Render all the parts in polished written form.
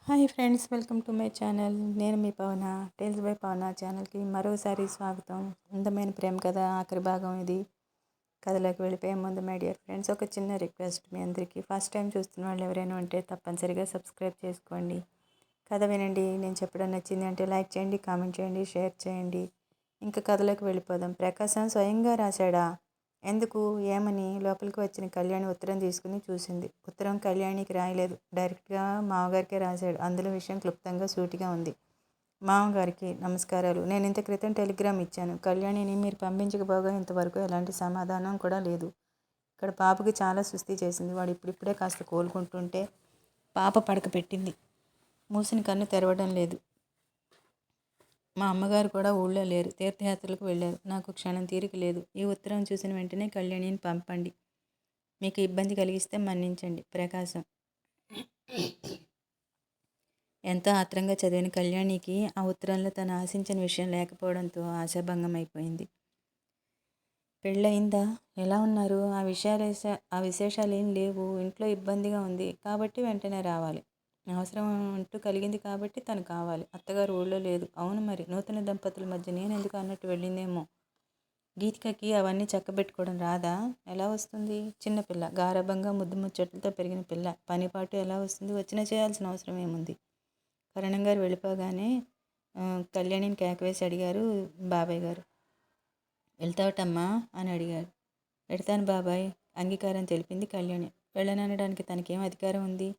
Hi friends, welcome to my channel. నేను మీ పవన. Tiles by పవన ఛానల్కి మరోసారి స్వాగతం. అందమైన ప్రేమ కథ ఆఖరి భాగం ఇది. కథలోకి వెళ్ళిపోయే ముందు మై డియర్ ఫ్రెండ్స్, ఒక చిన్న రిక్వెస్ట్ మీ అందరికీ. ఫస్ట్ టైం చూస్తున్న వాళ్ళు ఎవరైనా ఉంటే తప్పనిసరిగా సబ్స్క్రైబ్ చేసుకోండి. కథ వినండి. నేను చెప్పడం నచ్చింది అంటే లైక్ చేయండి, కామెంట్ చేయండి, షేర్ చేయండి. ఇంకా కథలోకి వెళ్ళిపోదాం. ప్రకాశం స్వయంగా రాశాడా? ఎందుకు, ఏమని లోపలికి వచ్చిన కళ్యాణి ఉత్తరం తీసుకుని చూసింది. ఉత్తరం కళ్యాణికి రాయలేదు, డైరెక్ట్గా మామగారికే రాశాడు. అందులో విషయం క్లుప్తంగా సూటిగా ఉంది. మామగారికి నమస్కారాలు. నేను ఇంత క్రితం టెలిగ్రామ్ ఇచ్చాను. కళ్యాణిని మీరు పంపించకపోగా ఇంతవరకు ఎలాంటి సమాధానం కూడా లేదు. ఇక్కడ పాపకి చాలా సుస్థి చేసింది. వాడు ఇప్పుడిప్పుడే కాస్త కోలుకుంటుంటే పాప పడక పెట్టింది. మూసిన కన్ను తెరవడం లేదు. మా అమ్మగారు కూడా ఊళ్ళో లేరు, తీర్థయాత్రలకు వెళ్ళారు. నాకు క్షణం తీరిక లేదు. ఈ ఉత్తరం చూసిన వెంటనే కళ్యాణిని పంపండి. మీకు ఇబ్బంది కలిగిస్తే మన్నించండి. ప్రకాశం. ఎంతో ఆత్రంగా చదివిన కళ్యాణికి ఆ ఉత్తరంలో తను ఆశించిన విషయం లేకపోవడంతో ఆశాభంగం అయిపోయింది. పెళ్ళయిందా? ఎలా ఉన్నారు? ఆ విశేషాలు ఏం లేవు. ఇంట్లో ఇబ్బందిగా ఉంది కాబట్టి వెంటనే రావాలి. అవసరం అంటూ కలిగింది కాబట్టి తను కావాలి. అత్తగారు ఊళ్ళో లేదు. అవును, మరి నూతన దంపతుల మధ్య నేనెందుకు అన్నట్టు వెళ్ళిందేమో. గీతికకి అవన్నీ చక్కబెట్టుకోవడం రాదా? ఎలా వస్తుంది? చిన్నపిల్ల, గారాబంగా ముద్దు ముచ్చట్లతో పెరిగిన పిల్ల. పనిపాటు ఎలా వస్తుంది? వచ్చినా చేయాల్సిన అవసరం ఏముంది? కరణం గారు వెళ్ళిపోగానే కళ్యాణిని కేకవేసి అడిగారు బాబాయ్ గారు. వెళ్తావటమ్మా అని అడిగారు. వెడతాను బాబాయ్, అంగీకారం తెలిపింది కళ్యాణి. వెళ్ళననడానికి తనకేం అధికారం ఉంది?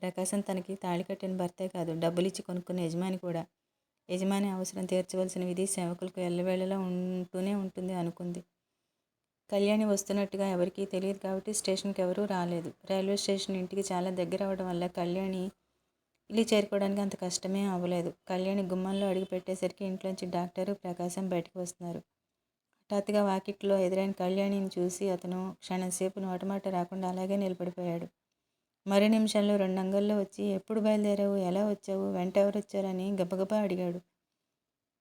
ప్రకాశం తనకి తాళి కట్టిన భర్తే కాదు, డబ్బులిచ్చి కొనుక్కున్న యజమాని కూడా. యజమాని అవసరం తీర్చవలసిన విధి సేవకులకు ఎల్లవేళలా ఉంటూనే ఉంటుంది అనుకుంది. కళ్యాణి వస్తున్నట్టుగా ఎవరికీ తెలియదు కాబట్టి స్టేషన్కి ఎవరూ రాలేదు. రైల్వే స్టేషన్ ఇంటికి చాలా దగ్గర అవడం వల్ల కళ్యాణి ఇల్లు చేరుకోవడానికి అంత కష్టమే అవ్వలేదు. కళ్యాణి గుమ్మంలో అడుగు పెట్టేసరికి ఇంట్లోంచి డాక్టరు, ప్రకాశం బయటకు వస్తున్నారు. హఠాత్తుగా వాకిట్లో ఎదురైన కళ్యాణిని చూసి అతను క్షణంసేపు నోటమాట రాకుండా అలాగే నిలబడిపోయాడు. మరో నిమిషంలో 2 అంగల్లో వచ్చి, ఎప్పుడు బయలుదేరావు? ఎలా వచ్చావు? వెంట ఎవరొచ్చారని గబగబా అడిగాడు.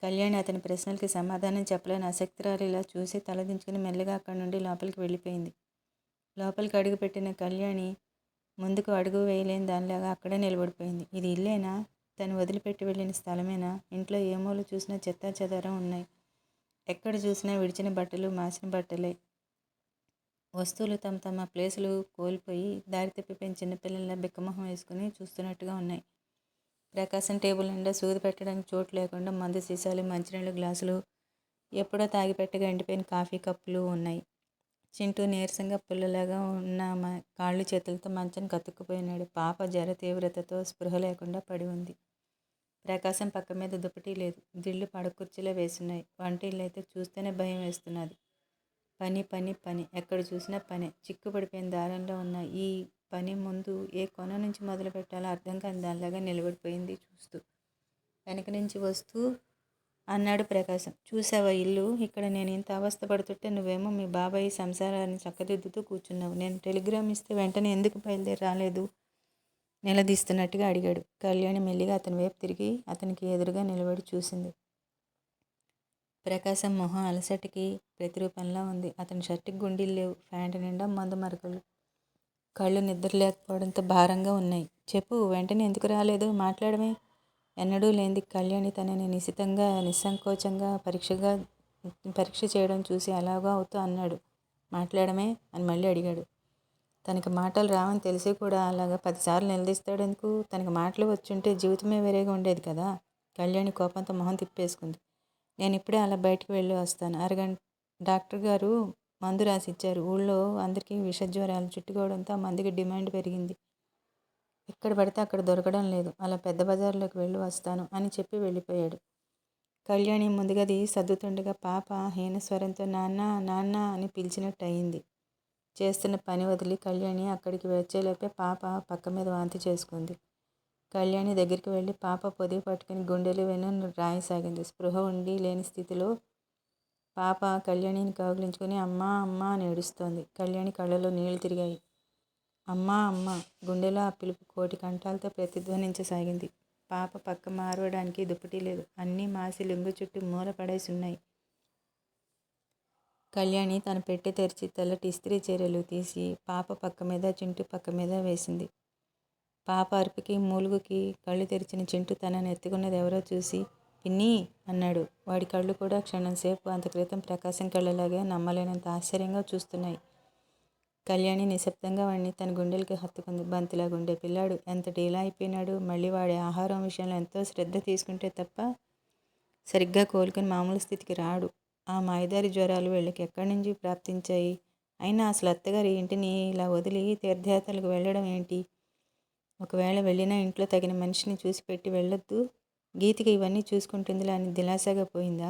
కళ్యాణి అతని ప్రశ్నలకి సమాధానం చెప్పలేని ఆసక్తిరాలిలా చూసి తలదించుకుని మెల్లగా అక్కడి నుండి లోపలికి వెళ్ళిపోయింది. లోపలికి అడుగుపెట్టిన కళ్యాణి ముందుకు అడుగు వేయలేని దానిలాగా అక్కడే నిలబడిపోయింది. ఇది ఇల్లేనా? తను వదిలిపెట్టి వెళ్ళిన స్థలమేనా? ఇంట్లో ఏ మూల చూసినా చెత్తా చెదారం ఉన్నాయి. ఎక్కడ చూసినా విడిచిన బట్టలు, మాసిన బట్టలే. వస్తువులు తమ తమ ప్లేసులు కోల్పోయి దారి తప్పిపోయిన చిన్నపిల్లల బిక్కమొహం వేసుకుని చూస్తున్నట్టుగా ఉన్నాయి. ప్రకాశం టేబుల్ నిండా సూది పెట్టడానికి చోటు లేకుండా మందు సీసాలు, మంచినీళ్ళ గ్లాసులు, ఎప్పుడో తాగిపెట్టగా ఎండిపోయిన కాఫీ కప్పులు ఉన్నాయి. చింటూ నీరసంగా పుల్లలాగా ఉన్న కాళ్ళు చేతులతో మంచం కతుక్కుపోయినాడు. పాప జ్వర తీవ్రతతో స్పృహ లేకుండా పడి ఉంది. ప్రకాశం పక్క మీద దుప్పటి లేదు. దిళ్ళు పడకుర్చీలో వేసున్నాయి. వంటిల్లైతే చూస్తేనే భయం వేస్తున్నది. పని పని పని, ఎక్కడ చూసినా పనే. చిక్కుపడిపోయిన దారంలో ఉన్న ఈ పని ముందు ఏ కొన నుంచి మొదలు పెట్టాలో అర్థం కాని దానిలాగా నిలబడిపోయింది చూస్తూ. వెనక నుంచి వస్తూ అన్నాడు ప్రకాశం. చూసావా ఇల్లు? ఇక్కడ నేను ఇంత అవస్థ పడుతుంటే నువ్వేమో మీ బాబాయ్ సంసారాన్ని చక్కదిద్దుతూ కూర్చున్నావు. నేను టెలిగ్రామ్ ఇస్తే వెంటనే ఎందుకు బయలుదేరి రాలేదు? నిలదీస్తున్నట్టుగా అడిగాడు. కళ్యాణి మెల్లిగా అతని వైపు తిరిగి అతనికి ఎదురుగా నిలబడి చూసింది. ప్రకాశం మొహం అలసటికి ప్రతిరూపంలా ఉంది. అతని షర్టుకి గుండీలు లేవు. ప్యాంటు నిండా మందు మరకలు. కళ్ళు నిద్ర లేకపోవడంతో భారంగా ఉన్నాయి. చెప్పు, వెంటనే ఎందుకు రాలేదు? మాట్లాడమే. ఎన్నడూ లేనిది కళ్యాణి తనని నిశితంగా, నిస్సంకోచంగా పరీక్ష చేయడం చూసి అలాగా అవుతూ అన్నాడు. మాట్లాడమే అని మళ్ళీ అడిగాడు. తనకి మాటలు రావని తెలిసి కూడా అలాగా 10 సార్లు నిలదీస్తాడెందుకు? తనకి మాటలు వచ్చుంటే జీవితమే వేరేగా ఉండేది కదా. కళ్యాణి కోపంతో మొహం తిప్పేసుకుంది. నేను ఇప్పుడే అలా బయటికి వెళ్ళి వస్తాను. డాక్టర్ గారు మందు రాసిచ్చారు. ఊళ్ళో అందరికీ విషజ్వరాలు చుట్టుకోవడంతో ఆ మందుకి డిమాండ్ పెరిగింది. ఎక్కడ పడితే అక్కడ దొరకడం లేదు. అలా పెద్ద బజార్లోకి వెళ్ళి వస్తాను అని చెప్పి వెళ్ళిపోయాడు. కళ్యాణి ముందుగది సర్దుతుండగా పాప హీనస్వరంతో నాన్న నాన్న అని పిలిచినట్టు అయింది. చేస్తున్న పని వదిలి కళ్యాణి అక్కడికి వచ్చేలోపే పాప పక్క మీద వాంతి చేసుకుంది. కళ్యాణి దగ్గరికి వెళ్ళి పాప పొదివి పట్టుకుని గుండెలు వెన్ను రాయసాగింది. స్పృహ ఉండి లేని స్థితిలో పాప కళ్యాణిని కౌగిలించుకుని అమ్మా అమ్మా అని ఏడుస్తోంది. కళ్యాణి కళ్ళలో నీళ్లు తిరిగాయి. అమ్మా అమ్మ, గుండెలో ఆ పిలుపు కోటి కంఠాలతో ప్రతిధ్వనించసాగింది. పాప పక్క మారవడానికి దుప్పటి లేదు. అన్నీ మాసి లింగు చుట్టూ మూల పడేసున్నాయి. కళ్యాణి తన పెట్టె తెరిచి తెల్లటి ఇస్త్రీ చీరలు తీసి పాప పక్క మీద, చింటూ పక్క మీద వేసింది. పాప అరుపుకి మూలుగుకి కళ్ళు తెరిచిన చింటూ తనని ఎత్తుకున్నది ఎవరో చూసి పిన్నీ అన్నాడు. వాడి కళ్ళు కూడా క్షణంసేపు అంత క్రితం ప్రకాశం కళ్ళలాగే నమ్మలేనంత ఆశ్చర్యంగా చూస్తున్నాయి. కళ్యాణి నిశ్శబ్దంగా వాడిని తన గుండెలకి హత్తుకుంది. బంతిలాగుండే పిల్లాడు ఎంత డీలా అయిపోయినాడు. మళ్ళీ వాడి ఆహారం విషయంలో ఎంతో శ్రద్ధ తీసుకుంటే తప్ప సరిగ్గా కోలుకుని మామూలు స్థితికి రాడు. ఆ మాయదారి జ్వరాలు వీళ్ళకి ఎక్కడి నుంచి ప్రాప్తించాయి? అయినా అసలు అత్తగారి ఇంటిని ఇలా వదిలి తీర్థయాత్రలకు వెళ్ళడం ఏంటి? ఒకవేళ వెళ్ళినా ఇంట్లో తగిన మనిషిని చూసి పెట్టి వెళ్ళొద్దు. గీతికి ఇవన్నీ చూసుకుంటుందిలే అని దిలాసాగా పోయిందా?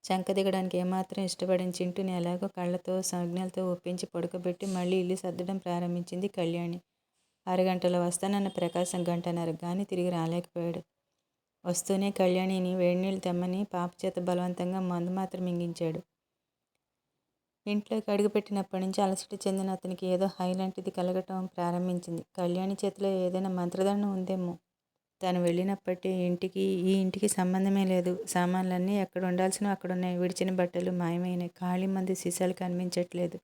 చంక దిగడానికి ఏమాత్రం ఇష్టపడిన చింటూని ఎలాగో కళ్ళతో సంజ్ఞలతో ఒప్పించి పడుకోబెట్టి మళ్ళీ ఇల్లు సర్దడం ప్రారంభించింది కళ్యాణి. అరగంటలో వస్తానన్న ప్రకాశం గంటన్నర గాని తిరిగి రాలేకపోయాడు. వస్తూనే కళ్యాణిని వేడినీళ్ళు తెమ్మని పాప చేత బలవంతంగా మందు మాత్రం మింగించాడు. ఇంట్లోకి అడుగుపెట్టినప్పటి నుంచి అలసట చెందిన అతనికి ఏదో హై లాంటిది కలగటం ప్రారంభించింది. కళ్యాణి చేతిలో ఏదైనా మంత్రదండం ఉందేమో. తను వెళ్ళినప్పటి ఈ ఇంటికి సంబంధమే లేదు. సామాన్లన్నీ ఎక్కడ ఉండాల్సినవి అక్కడున్నాయి. విడిచిన బట్టలు మాయమైనాయి. ఖాళీ మందు సీసాలు కనిపించట్లేదు.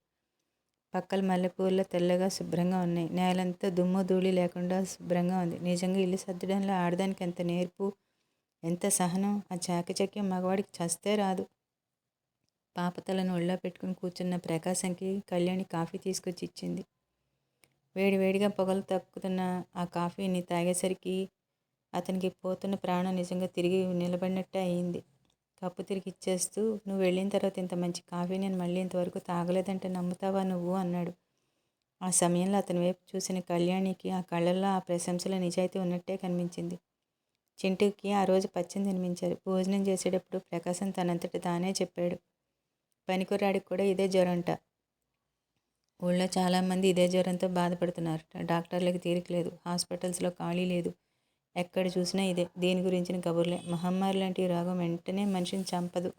పక్కల మల్లెపూల్లో తెల్లగా శుభ్రంగా ఉన్నాయి. నేలంతా దుమ్ము ధూళి లేకుండా శుభ్రంగా ఉంది. నిజంగా ఇల్లు సర్దడంలో ఆడదానికి ఎంత నేర్పు, ఎంత సహనం, ఆ చాకచక్యం మగవాడికి చస్తే రాదు. పాప తలను ఒళ్ళో పెట్టుకుని కూర్చున్న ప్రకాశంకి కళ్యాణి కాఫీ తీసుకొచ్చి ఇచ్చింది. వేడివేడిగా పొగలు తక్కుతున్న ఆ కాఫీని తాగేసరికి అతనికి పోతున్న ప్రాణం నిజంగా తిరిగి నిలబడినట్టే అయింది. కప్పు తిరిగి ఇచ్చేస్తూ, నువ్వు వెళ్ళిన తర్వాత ఇంత మంచి కాఫీ నేను మళ్ళీ ఇంతవరకు తాగలేదంటే నమ్ముతావా నువ్వు అన్నాడు. ఆ సమయంలో అతని వైపు చూసిన కళ్యాణికి ఆ కళ్ళల్లో ఆ ప్రశంసలో నిజాయితీ ఉన్నట్టే కనిపించింది. చింటూకి ఆ రోజు పచ్చని తినిపించారు. భోజనం చేసేటప్పుడు ప్రకాశం తనంతట తానే చెప్పాడు. పనికుర్రాడికి కూడా ఇదే జ్వరంట. ఊళ్ళో చాలామంది ఇదే జ్వరంతో బాధపడుతున్నారు. డాక్టర్లకు తీరికలేదు. హాస్పిటల్స్లో ఖాళీ లేదు. ఎక్కడ చూసినా ఇదే. దీని గురించిన కబుర్లే. మహమ్మారి లాంటి రోగం వెంటనే మనిషిని చంపదు.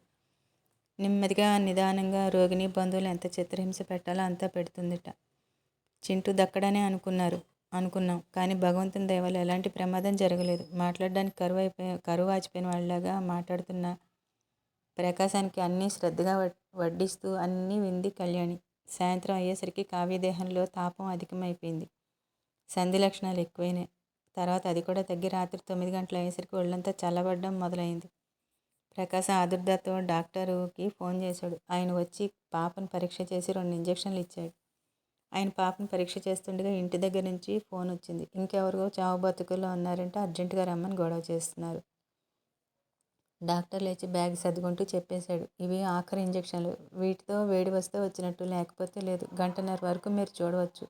నెమ్మదిగా నిదానంగా రోగిని బంధువులు ఎంత చిత్రహింస పెట్టాలో అంతా పెడుతుందిట. చింటూ దక్కడనే అనుకున్నాం. కానీ భగవంతుని దయ వల్ల ఎలాంటి ప్రమాదం జరగలేదు. మాట్లాడడానికి కరువు వాచిపోయిన వాళ్ళలాగా మాట్లాడుతున్న ప్రకాశానికి అన్నీ శ్రద్ధగా వడ్డిస్తూ అన్నీ వింది కళ్యాణి. సాయంత్రం అయ్యేసరికి కావ్యదేహంలో తాపం అధికమైపోయింది. సంధి లక్షణాలు ఎక్కువైనాయి. తర్వాత అది కూడా తగ్గి రాత్రి 9 గంటలు అయ్యేసరికి ఒళ్ళంతా చల్లబడడం మొదలైంది. ప్రకాశం ఆదుర్దాతో డాక్టరుకి ఫోన్ చేశాడు. ఆయన వచ్చి పాపను పరీక్ష చేసి 2 ఇంజక్షన్లు ఇచ్చాడు. ఆయన పాపను పరీక్ష చేస్తుండగా ఇంటి దగ్గర నుంచి ఫోన్ వచ్చింది. ఇంకెవరికో చావు బతుకుల్లో ఉన్నారంటే అర్జెంటుగా రమ్మని గొడవ చేస్తున్నారు. డాక్టర్ లేచి బ్యాగ్ సర్దుకుంటూ చెప్పేశాడు. ఇవి ఆఖరి ఇంజక్షన్లు. వీటితో వేడి వస్తే వచ్చినట్టు, లేకపోతే లేదు. గంటన్నర వరకు మీరు చూడవచ్చు.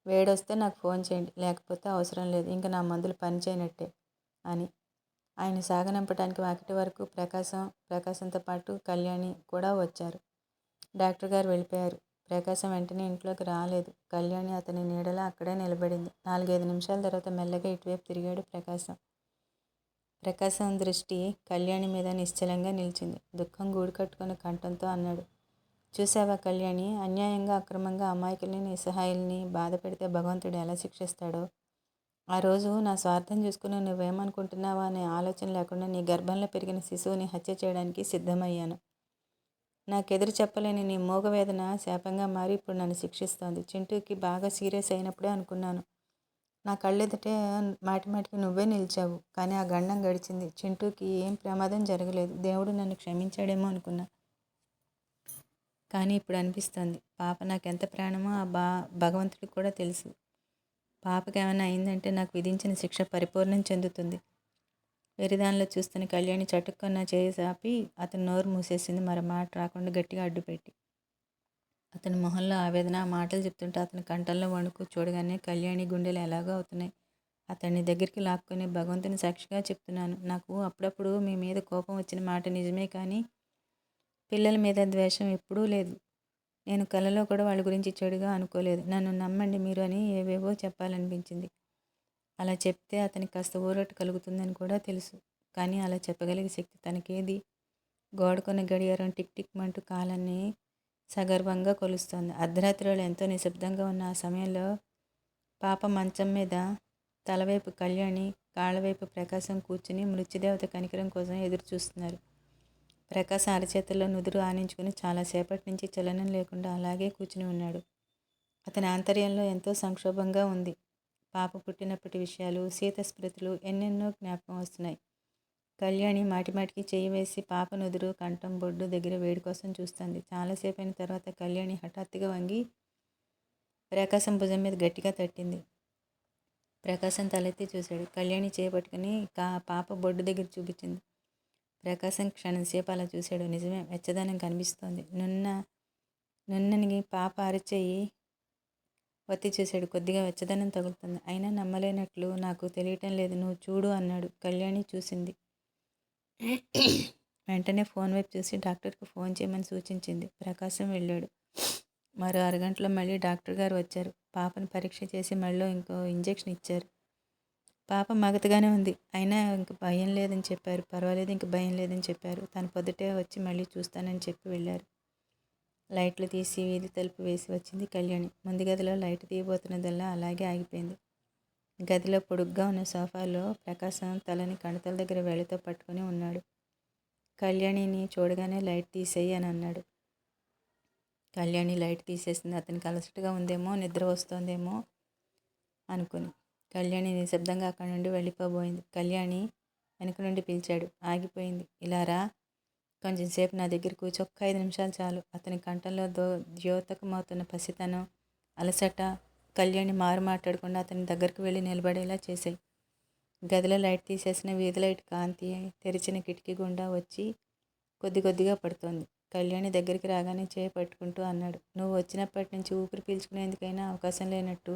వేడొస్తే నాకు ఫోన్ చేయండి. లేకపోతే అవసరం లేదు. ఇంకా నా మందులు పనిచేయనట్టే అని ఆయన సాగనంపడానికి వాకిటి వరకు ప్రకాశంతో పాటు కళ్యాణి కూడా వచ్చారు. డాక్టర్ గారు వెళ్ళిపోయారు. ప్రకాశం వెంటనే ఇంట్లోకి రాలేదు. కళ్యాణి అతని నీడలా అక్కడే నిలబడింది. 4-5 నిమిషాల తర్వాత మెల్లగా ఇటువైపు తిరిగాడు ప్రకాశం దృష్టి కళ్యాణి మీద నిశ్చలంగా నిలిచింది. దుఃఖం గూడు కట్టుకున్న కంఠంతో అన్నాడు. చూసావా కళ్యాణి, అన్యాయంగా అక్రమంగా అమాయకుల్ని నిస్సహాయుల్ని బాధ పెడితే భగవంతుడు ఎలా శిక్షిస్తాడో. ఆ రోజు నా స్వార్థం చూసుకుని నువ్వేమనుకుంటున్నావా అనే ఆలోచన లేకుండా నీ గర్భంలో పెరిగిన శిశువుని హత్య చేయడానికి సిద్ధమయ్యాను. నాకెదురు చెప్పలేని నీ మూగవేదన శాపంగా మారి ఇప్పుడు నన్ను శిక్షిస్తోంది. చింటూకి బాగా సీరియస్ అయినప్పుడే అనుకున్నాను. నా కళ్ళెదుటే మాటిమాటికి నువ్వే నిలిచావు. కానీ ఆ గండం గడిచింది. చింటూకి ఏం ప్రమాదం జరగలేదు. దేవుడు నన్ను క్షమించాడేమో అనుకున్నా. కానీ ఇప్పుడు అనిపిస్తోంది, పాప నాకెంత ప్రాణమో ఆ భగవంతుడికి కూడా తెలుసు. పాపకి ఏమైనా అయిందంటే నాకు విధించిన శిక్ష పరిపూర్ణం చెందుతుంది. వెరిదానిలో చూస్తున్న కళ్యాణి చటుక్కున్న చేయి సాపి అతని నోరు మూసేసింది. మరో మాట రాకుండా గట్టిగా అడ్డుపెట్టి. అతని మొహంలో ఆవేదన, ఆ మాటలు చెప్తుంటే అతని కంఠంలో వణుకు చూడగానే కళ్యాణి గుండెలు ఎలాగో అవుతున్నాయి. అతన్ని దగ్గరికి లాక్కొని, భగవంతుని సాక్షిగా చెప్తున్నాను, నాకు అప్పుడప్పుడు మీ మీద కోపం వచ్చిన మాట నిజమే, కానీ పిల్లల మీద ద్వేషం ఎప్పుడూ లేదు. నేను కలలో కూడా వాళ్ళ గురించి చెడుగా అనుకోలేదు. నన్ను నమ్మండి మీరు అని ఏవేవో చెప్పాలనిపించింది. అలా చెప్తే అతనికి కాస్త ఊరట కలుగుతుందని కూడా తెలుసు. కానీ అలా చెప్పగలిగే శక్తి తనకేది? గోడకున్న గడియారం టిక్ టిక్ మంటూ కాలాన్ని సగర్వంగా కొలుస్తోంది. అర్ధరాత్రి వేళ ఎంతో నిశ్శబ్దంగా ఉన్న ఆ సమయంలో పాప మంచం మీద తలవైపు కళ్యాణి, కాళ్ళవైపు ప్రకాశం కూర్చుని మృత్యుదేవత కనికరం కోసం ఎదురు చూస్తున్నారు. ప్రకాశం అరచేతుల్లో నుదురు ఆనించుకుని చాలాసేపటి నుంచి చలనం లేకుండా అలాగే కూర్చుని ఉన్నాడు. అతని ఆంతర్యంలో ఎంతో సంక్షోభంగా ఉంది. పాప పుట్టినప్పటి విషయాలు, సీత స్మృతులు ఎన్నెన్నో జ్ఞాపకం వస్తున్నాయి. కళ్యాణి మాటిమాటికి చెయ్యి వేసి పాప నుదురు, కంఠం, బొడ్డు దగ్గర వేడి కోసం చూస్తుంది. చాలాసేపు అయిన తర్వాత కళ్యాణి హఠాత్తుగా వంగి ప్రకాశం భుజం మీద గట్టిగా తట్టింది. ప్రకాశం తలెత్తి చూశాడు. కళ్యాణి చేపట్టుకుని పాప బొడ్డు దగ్గర చూపించింది. ప్రకాశం క్షణంసేపు అలా చూశాడు. నిజమే, వెచ్చదనం కనిపిస్తోంది. నున్నని పాప అరచెయ్యి ఒత్తి చూశాడు. కొద్దిగా వెచ్చదనం తగులుతుంది. అయినా నమ్మలేనట్లు, నాకు తెలియటం లేదు, నువ్వు చూడు అన్నాడు. కళ్యాణి చూసింది. వెంటనే ఫోన్ వైపు చూసి డాక్టర్కి ఫోన్ చేయమని సూచించింది. ప్రకాశం వెళ్ళాడు. మరో అరగంటలో మళ్ళీ డాక్టర్ గారు వచ్చారు. పాపను పరీక్ష చేసి మళ్ళీ ఇంకో ఇంజెక్షన్ ఇచ్చారు. పాప మగతగానే ఉంది. అయినా ఇంక భయం లేదని చెప్పారు. పర్వాలేదు, ఇంక భయం లేదని చెప్పారు. తను పొద్దుటే వచ్చి మళ్ళీ చూస్తానని చెప్పి వెళ్ళారు. లైట్లు తీసి వీధి తలుపు వేసి వచ్చింది కళ్యాణి. ముందు గదిలో లైట్ తీయబోతున్నదల్లా అలాగే ఆగిపోయింది. గదిలో పొడుగ్గా ఉన్న సోఫాలో ప్రకాశం తలని కణతల దగ్గర వేళ్ళతో పట్టుకుని ఉన్నాడు. కళ్యాణిని చూడగానే లైట్ తీసేయి అని అన్నాడు. కళ్యాణి లైట్ తీసేసింది. అతనికి అలసటగా ఉందేమో, నిద్ర వస్తోందేమో అనుకుని. కళ్యాణి నిశ్శబ్దంగా అక్కడి నుండి వెళ్ళిపోబోయింది. కళ్యాణి వెనక నుండి పిలిచాడు. ఆగిపోయింది. ఇలా రా, కొంచెంసేపు నా దగ్గర కూర్చో, ఒక్క 5 నిమిషాలు చాలు. అతని కంఠంలో ద్యోతకమవుతున్న పసితనం, అలసట కళ్యాణి మారు మాట్లాడకుండా అతని దగ్గరకు వెళ్ళి నిలబడేలా చేశాయి. గదిలో లైట్ తీసేసిన వీధి లైట్ కాంతి తెరిచిన కిటికీ గుండా వచ్చి కొద్ది కొద్దిగా పడుతోంది. కళ్యాణి దగ్గరికి రాగానే చేయి పట్టుకుంటూ అన్నాడు. నువ్వు వచ్చినప్పటి నుంచి ఊపిరి పీల్చుకునేందుకైనా అవకాశం లేనట్టు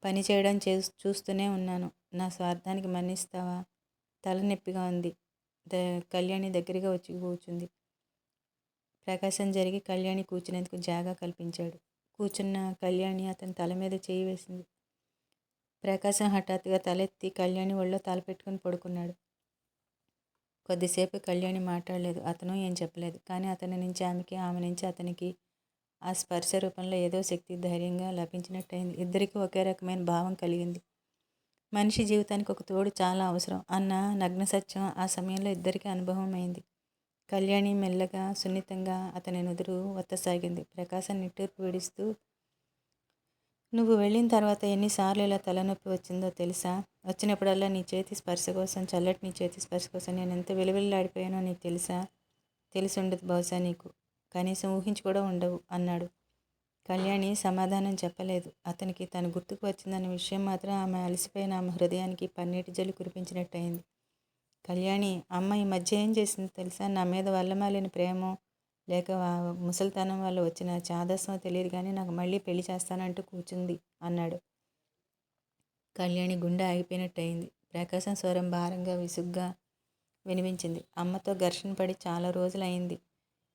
పని చేయడం చూస్తూనే ఉన్నాను. నా స్వార్థానికి మన్నిస్తావా? తలనొప్పిగా ఉంది. కళ్యాణి దగ్గరగా వచ్చి కూర్చుంది. ప్రకాశం జరిగి కళ్యాణి కూర్చునేందుకు జాగా కల్పించాడు. కూర్చున్న కళ్యాణి అతని తల మీద చేయి వేసింది. ప్రకాశం హఠాత్తుగా తలెత్తి కళ్యాణి ఒళ్ళో తలపెట్టుకుని పడుకున్నాడు. కొద్దిసేపు కళ్యాణి మాట్లాడలేదు. అతను ఏం చెప్పలేదు. కానీ అతని నుంచి ఆమెకి, ఆమె నుంచి అతనికి ఆ స్పర్శ రూపంలో ఏదో శక్తి ధైర్యంగా లభించినట్టయింది. ఇద్దరికీ ఒకే రకమైన భావం కలిగింది. మనిషి జీవితానికి ఒక తోడు చాలా అవసరం అన్న నగ్న సత్యం ఆ సమయంలో ఇద్దరికీ అనుభవం అయింది. కళ్యాణి మెల్లగా, సున్నితంగా అతని నుదురు ఒత్తసాగింది. ప్రకాశం నిట్టూర్పు విడుస్తూ, నువ్వు వెళ్ళిన తర్వాత ఎన్నిసార్లు ఇలా తలనొప్పి వచ్చిందో తెలుసా? వచ్చినప్పుడల్లా నీ చేతి స్పర్శ కోసం, చల్లటి నీ చేతి స్పర్శ కోసం నేను ఎంత విలువిల్లాడిపోయానో నీకు తెలుసా? తెలిసి ఉండదు బహుశా నీకు. కనీసం ఊహించి కూడా ఉండవు అన్నాడు. కళ్యాణి సమాధానం చెప్పలేదు. అతనికి తను గుర్తుకు వచ్చిందన్న విషయం మాత్రం ఆమె అలసిపోయిన ఆమె హృదయానికి పన్నీటి జల్లు కురిపించినట్టయింది. కళ్యాణి, అమ్మ ఈ మధ్య ఏం చేసింది తెలుసా? నా మీద వల్లమాలిన ప్రేమో లేక ముసలితనం వల్ల వచ్చిన చాదస్తం తెలియదు కానీ నాకు మళ్ళీ పెళ్లి చేస్తానంటూ కూర్చుంది అన్నాడు. కళ్యాణి గుండె ఆగిపోయినట్టయింది. ప్రకాశం స్వరం భారంగా, విసుగ్గా వినిపించింది. అమ్మతో ఘర్షణ పడి చాలా రోజులు అయింది.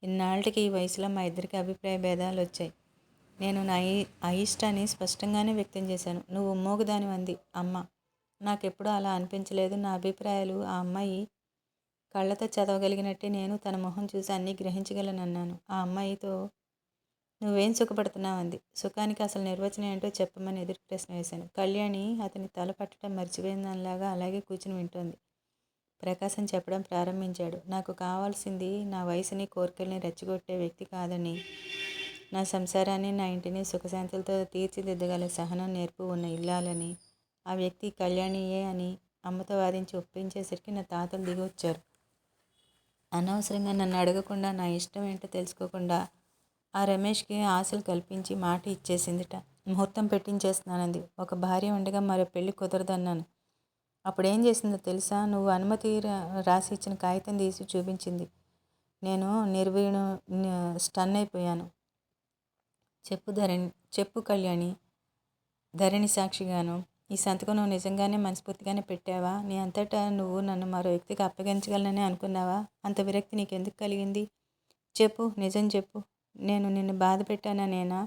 ఇన్నాళ్ళకి ఈ వయసులో మా ఇద్దరికి అభిప్రాయ భేదాలు వచ్చాయి. నేను నా అయిష్టాన్ని స్పష్టంగానే వ్యక్తం చేశాను. నువ్వు మోగుదానివంది అమ్మ. నాకెప్పుడూ అలా అనిపించలేదు. నా అభిప్రాయాలు ఆ అమ్మాయి కళ్ళతో చదవగలిగినట్టే నేను తన మొహం చూసి అన్నీ గ్రహించగలనన్నాను. ఆ అమ్మాయితో నువ్వేం సుఖపడుతున్నావంది. సుఖానికి అసలు నిర్వచనం ఏంటో చెప్పమని ఎదురు ప్రశ్న వేశాను. కళ్యాణి అతని తల పట్టడం మర్చిపోయిందానిలాగా అలాగే కూర్చుని వింటోంది. ప్రకాశం చెప్పడం ప్రారంభించాడు. నాకు కావాల్సింది నా వయసుని, కోరికల్ని రెచ్చగొట్టే వ్యక్తి కాదని, నా సంసారాన్ని, నా ఇంటిని సుఖశాంతులతో తీర్చిదిద్దగల సహనం, నేర్పు ఉన్న ఇల్లాలని. ఆ వ్యక్తి కళ్యాణియే అని అమ్మతో వాదించి ఒప్పించేసరికి నా తాతలు దిగి వచ్చారు. అనవసరంగా నన్ను అడగకుండా, నా ఇష్టం ఏంటో తెలుసుకోకుండా ఆ రమేష్కి ఆశలు కల్పించి మాట ఇచ్చేసిందిట. ముహూర్తం పెట్టించేస్తున్నానంది. ఒక భార్య ఉండగా మరో పెళ్లి కుదరదన్నాను. అప్పుడేం చేసిందో తెలుసా? నువ్వు అనుమతి రాసి ఇచ్చిన కాగితం తీసి చూపించింది. నేను స్టన్ అయిపోయాను. చెప్పు కళ్యాణి, ధరణి సాక్షిగాను. ఈ సంతకం నువ్వు నిజంగానే మనస్ఫూర్తిగానే పెట్టావా? నీ అంతటా నువ్వు నన్ను మరో వ్యక్తికి అప్పగించగలనని అనుకున్నావా? అంత విరక్తి నీకెందుకు కలిగింది? చెప్పు, నిజం చెప్పు. నేను నిన్ను బాధ పెట్టానేనా?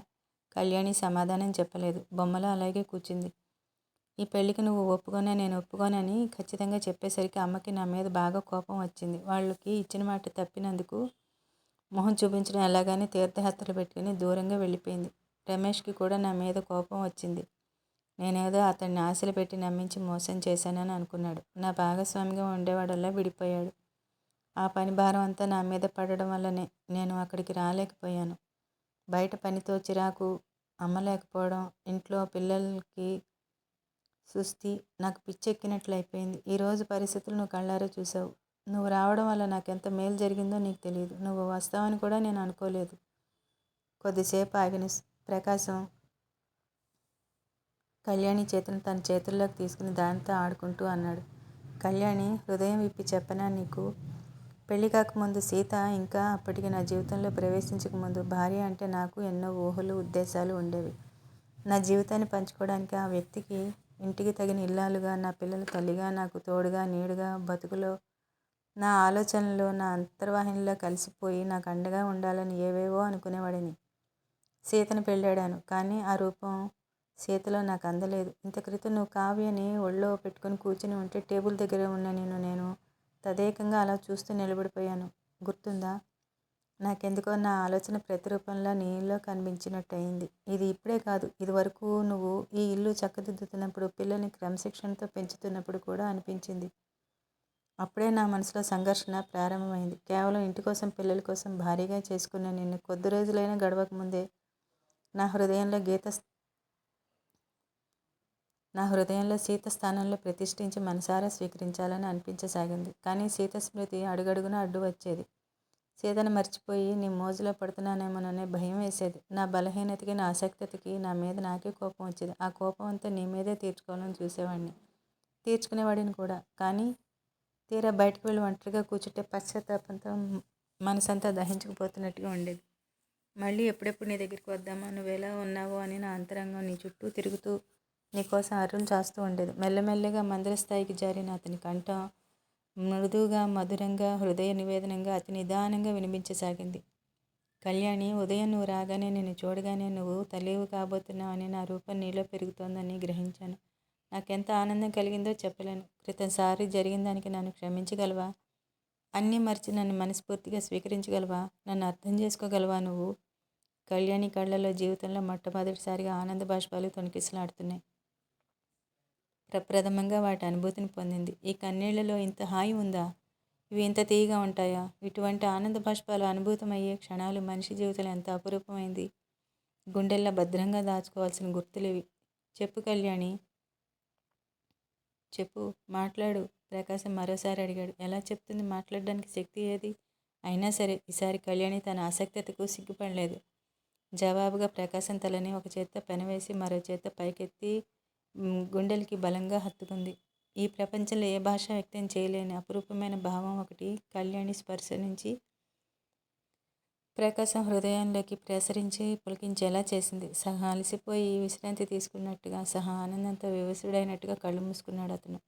కళ్యాణి సమాధానం చెప్పలేదు. బొమ్మలో అలాగే కూర్చుంది. ఈ పెళ్లికి నువ్వు ఒప్పుకోనా, నేను ఒప్పుకోనని ఖచ్చితంగా చెప్పేసరికి అమ్మకి నా మీద బాగా కోపం వచ్చింది. వాళ్ళకి ఇచ్చిన మాట తప్పినందుకు మొహం చూపించడం ఎలాగని తీర్థయాత్రలు పెట్టుకుని దూరంగా వెళ్ళిపోయింది. రమేష్కి కూడా నా మీద కోపం వచ్చింది. నేనేదో అతన్ని ఆశలు పెట్టి నమ్మించి మోసం చేశానని అనుకున్నాడు. నా భాగస్వామిగా ఉండేవాడల్లా విడిపోయాడు. ఆ పని భారం అంతా నా మీద పడడం వల్లనే నేను అక్కడికి రాలేకపోయాను. బయట పనితో చిరాకు, అమ్మ లేకపోవడం, ఇంట్లో పిల్లలకి సుస్థి, నాకు పిచ్చెక్కినట్లు అయిపోయింది. ఈరోజు పరిస్థితులు నువ్వు కళ్ళారా చూసావు. నువ్వు రావడం వల్ల నాకెంత మేలు జరిగిందో నీకు తెలియదు. నువ్వు వస్తావని కూడా నేను అనుకోలేదు. కొద్దిసేపు ఆగిన ప్రకాశం కళ్యాణి చేతిని తన చేతుల్లోకి తీసుకుని దానితో ఆడుకుంటూ అన్నాడు. కళ్యాణి, హృదయం విప్పి చెప్పనా నీకు? పెళ్లి కాకముందు సీత ఇంకా అప్పటికి నా జీవితంలో ప్రవేశించకముందు భార్య అంటే నాకు ఎన్నో ఊహలు, ఉద్దేశాలు ఉండేవి. నా జీవితాన్ని పంచుకోవడానికి ఆ వ్యక్తికి ఇంటికి తగిన ఇల్లాలుగా, నా పిల్లల తల్లిగా, నాకు తోడుగా నీడుగా, బతుకులో నా ఆలోచనలో నా అంతర్వాహినిలో కలిసిపోయి నాకు అండగా ఉండాలని ఏవేవో అనుకునేవాడిని. సీతను పెళ్ళాడాను, కానీ ఆ రూపం సీతలో నాకు అందలేదు. ఇంత క్రితం నువ్వు కావ్యని ఒళ్ళో పెట్టుకుని కూర్చుని ఉంటే టేబుల్ దగ్గర ఉన్న నేను తదేకంగా అలా చూస్తూ నిలబడిపోయాను. గుర్తుందా? నాకెందుకో నా ఆలోచన ప్రతిరూపంలా నీలో కనిపించినట్టు అయింది. ఇది ఇప్పుడే కాదు, ఇది వరకు నువ్వు ఈ ఇల్లు చక్కదిద్దుతున్నప్పుడు, పిల్లల్ని క్రమశిక్షణతో పెంచుతున్నప్పుడు కూడా అనిపించింది. అప్పుడే నా మనసులో సంఘర్షణ ప్రారంభమైంది. కేవలం ఇంటి కోసం, పిల్లల కోసం భారీగా చేసుకున్న నిన్ను కొద్ది రోజులైనా గడవకముందే నా హృదయంలో సీత స్థానంలో ప్రతిష్ఠించి మనసారా స్వీకరించాలని అనిపించసాగింది. కానీ సీత స్మృతి అడుగడుగునా అడ్డు వచ్చేది. సీతను మర్చిపోయి నీ మోజులో పడుతున్నానేమోననే భయం వేసేది. నా బలహీనతకి, నా అసక్తతకి నా మీద నాకే కోపం వచ్చేది. ఆ కోపం అంతా నీ మీదే తీర్చుకోవాలని చూసేవాడిని, తీర్చుకునేవాడిని కూడా. కానీ తీరా బయటకు వెళ్ళి ఒంటరిగా కూర్చుంటే పశ్చాత్తాపంతో మనసంతా దహించుకుపోతున్నట్టుగా ఉండేది. మళ్ళీ ఎప్పుడెప్పుడు నీ దగ్గరికి వద్దామా, నువ్వెలా ఉన్నావో అని నా అంతరంగం నీ చుట్టూ తిరుగుతూ నీకోసం అరుణ్ చేస్తూ ఉండేది. మెల్లమెల్లగా మందర స్థాయికి జారిన అతని కంఠం మృదువుగా, మధురంగా, హృదయ నివేదనంగా, అతి నిదానంగా వినిపించసాగింది. కళ్యాణి, ఉదయం నువ్వు రాగానే, నిన్ను చూడగానే నువ్వు తల్లివి కాబోతున్నావు అని, నా రూపం నీలో పెరుగుతోందని గ్రహించాను. నాకెంత ఆనందం కలిగిందో చెప్పలేను. క్రితంసారి జరిగిన దానికి నన్ను క్షమించగలవా? అన్నీ మర్చి నన్ను మనస్ఫూర్తిగా స్వీకరించగలవా? నన్ను అర్థం చేసుకోగలవా నువ్వు? కళ్యాణి కళ్ళలో జీవితంలో మొట్టమొదటిసారిగా ఆనంద బాష్పాలు తొణికిసలాడుతున్నాయి. ప్రప్రథమంగా వాటి అనుభూతిని పొందింది. ఈ కన్నీళ్లలో ఇంత హాయి ఉందా? ఇవి ఇంత తీయగా ఉంటాయా? ఇటువంటి ఆనంద బాష్పాలు అనుభూతమయ్యే క్షణాలు మనిషి జీవితంలో ఎంత అపురూపమైంది. గుండెల్లో భద్రంగా దాచుకోవాల్సిన గుర్తులివి. చెప్పు కళ్యాణి, చెప్పు, మాట్లాడు, ప్రకాశం మరోసారి అడిగాడు. ఎలా చెప్తుంది? మాట్లాడడానికి శక్తి ఏది? అయినా సరే ఈసారి కళ్యాణి తన ఆసక్తతకు సిగ్గుపడలేదు. జవాబుగా ప్రకాశం తలని ఒక చేత్తో పెనవేసి మరో చేత్తో పైకెత్తి గుండెలకి బలంగా హత్తుకుంది. ఈ ప్రపంచంలో ఏ భాష వ్యక్తం చేయలేని అపురూపమైన భావం ఒకటి కళ్యాణి స్పర్శ నుంచి ప్రకాశం హృదయంలోకి ప్రసరించి పులకించేలా చేసింది. సహా అలసిపోయి విశ్రాంతి తీసుకున్నట్టుగా, సహా ఆనందంతో వివసుడైనట్టుగా కళ్ళు మూసుకున్నాడు అతను.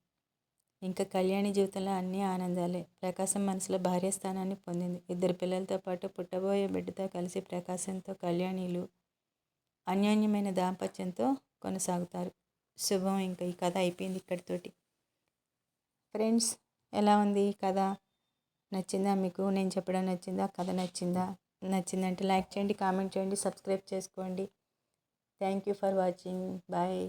ఇంకా కళ్యాణి జీవితంలో అన్నీ ఆనందాలే. ప్రకాశం మనసులో భార్య స్థానాన్ని పొందింది. 2 పిల్లలతో పాటు పుట్టబోయే బిడ్డతో కలిసి ప్రకాశంతో కళ్యాణిలు అన్యోన్యమైన దాంపత్యంతో కొనసాగుతారు. శుభం. ఇంకా ఈ కథ అయిపోయింది ఇక్కడితోటి. ఫ్రెండ్స్, ఎలా ఉంది ఈ కథ? నచ్చిందా మీకు? నేను చెప్పడం నచ్చిందా? కథ నచ్చిందా? నచ్చిందంటే లైక్ చేయండి, కామెంట్ చేయండి, సబ్స్క్రైబ్ చేసుకోండి. Thank you for watching. Bye.